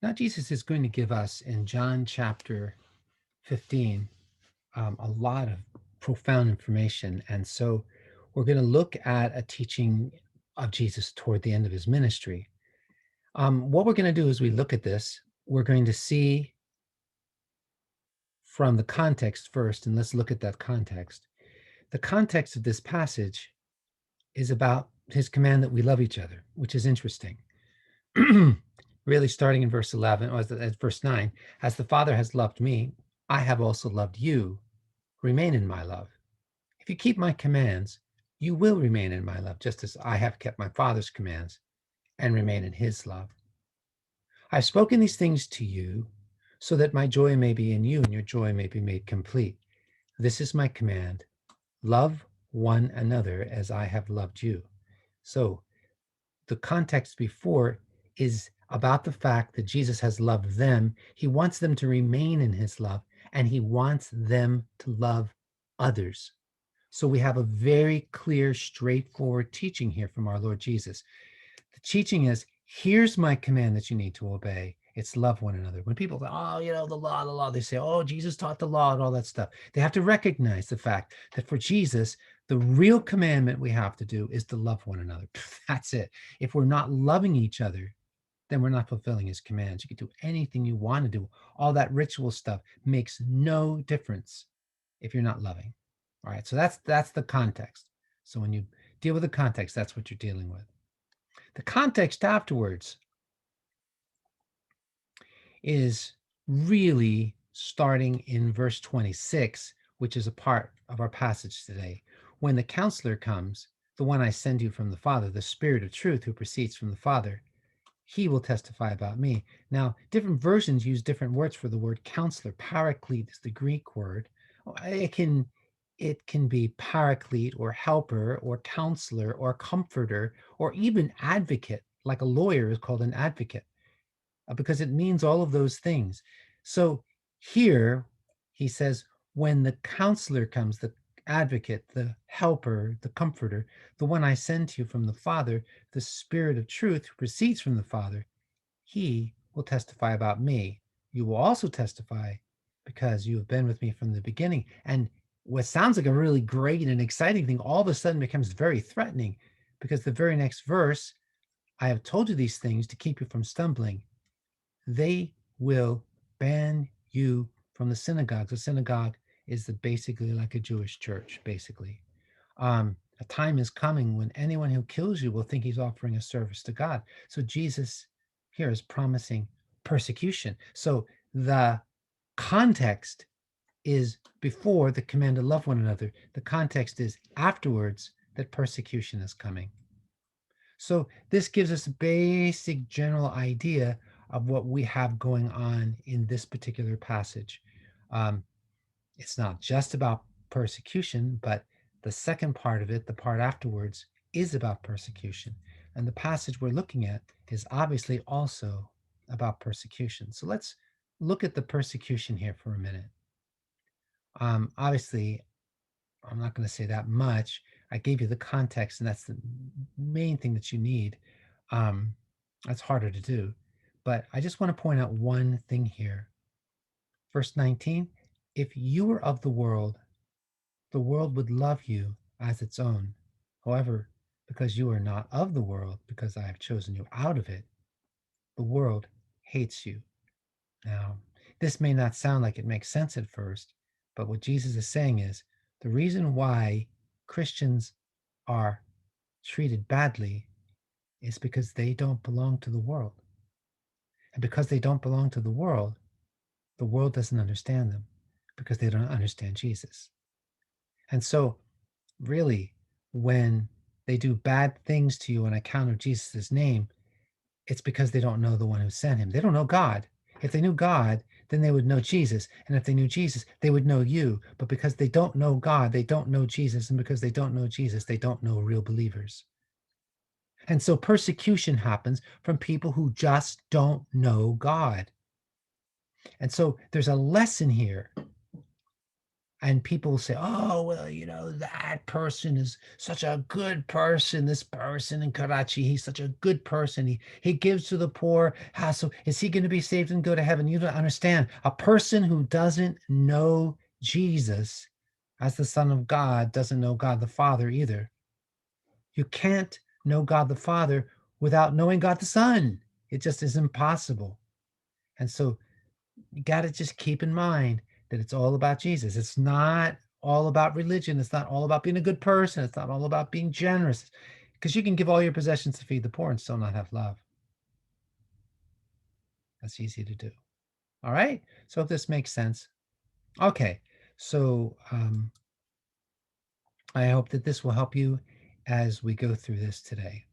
Now, Jesus is going to give us in John chapter 15 a lot of profound information. And so we're going to look at a teaching of Jesus toward the end of his ministry. What we're going to do as we look at this, we're going to see from the context first, and let's look at that context. The context of this passage is about his command that we love each other, which is interesting. Really starting in verse 11, or verse 9, as the Father has loved me, I have also loved you. Remain in my love. If you keep my commands, you will remain in my love, just as I have kept my Father's commands and remain in his love. I've spoken these things to you so that my joy may be in you and your joy may be made complete. This is my command. Love one another as I have loved you. So the context before is about the fact that Jesus has loved them. He wants them to remain in his love, and he wants them to love others. So we have a very clear, straightforward teaching here from our Lord Jesus. The teaching is, here's my command that you need to obey. It's love one another. When people say, oh, the law, they say, oh, Jesus taught the law and all that stuff. They have to recognize the fact that for Jesus, the real commandment we have to do is to love one another. That's it. If we're not loving each other, then we're not fulfilling his commands. You can do anything you want to do. All that ritual stuff makes no difference if you're not loving. All right. So that's the context. So when you deal with the context, that's what you're dealing with. The context afterwards is really starting in verse 26, which is a part of our passage today. When the counselor comes, the one I send you from the Father, the Spirit of truth who proceeds from the Father, he will testify about me. Now, different versions use different words for the word counselor. Paraclete is the Greek word. It can be paraclete or helper or counselor or comforter or even advocate, like a lawyer is called an advocate, because it means all of those things. So here he says, when the counselor comes, the advocate, the helper, the comforter, the one I send to you from the Father, the Spirit of truth who proceeds from the Father, he will testify about me. You will also testify because you have been with me from the beginning. And what sounds like a really great and exciting thing all of a sudden becomes very threatening, because the very next verse, I have told you these things to keep you from stumbling. They will ban you from the synagogues. A synagogue is basically like a Jewish church, basically. A time is coming when anyone who kills you will think he's offering a service to God. So Jesus here is promising persecution. So the context is before the command to love one another. The context is afterwards that persecution is coming. So this gives us a basic general idea of what we have going on in this particular passage. It's not just about persecution, but the second part of it, the part afterwards, is about persecution. And the passage we're looking at is obviously also about persecution. So let's look at the persecution here for a minute. Obviously, I'm not going to say that much. I gave you the context, and that's the main thing that you need. That's harder to do. But I just want to point out one thing here. Verse 19, if you were of the world would love you as its own. However, because you are not of the world, because I have chosen you out of it, the world hates you. Now, this may not sound like it makes sense at first, but what Jesus is saying is the reason why Christians are treated badly is because they don't belong to the world. And because they don't belong to the world doesn't understand them because they don't understand Jesus. And so, really, when they do bad things to you on account of Jesus' name, it's because they don't know the one who sent him. They don't know God. If they knew God, then they would know Jesus. And if they knew Jesus, they would know you. But because they don't know God, they don't know Jesus. And because they don't know Jesus, they don't know real believers. And so persecution happens from people who just don't know God. And so there's a lesson here. And people will say, "Oh, well, that person is such a good person. This person in Karachi, he's such a good person. He gives to the poor. How so is he going to be saved and go to heaven?" You don't understand. A person who doesn't know Jesus as the Son of God doesn't know God the Father either. You can't know God the Father without knowing God the Son. It just is impossible. And so you got to just keep in mind that it's all about Jesus. It's not all about religion. It's not all about being a good person. It's not all about being generous, because you can give all your possessions to feed the poor and still not have love. That's easy to do. All right. So if this makes sense. Okay. So I hope that this will help you as we go through this today.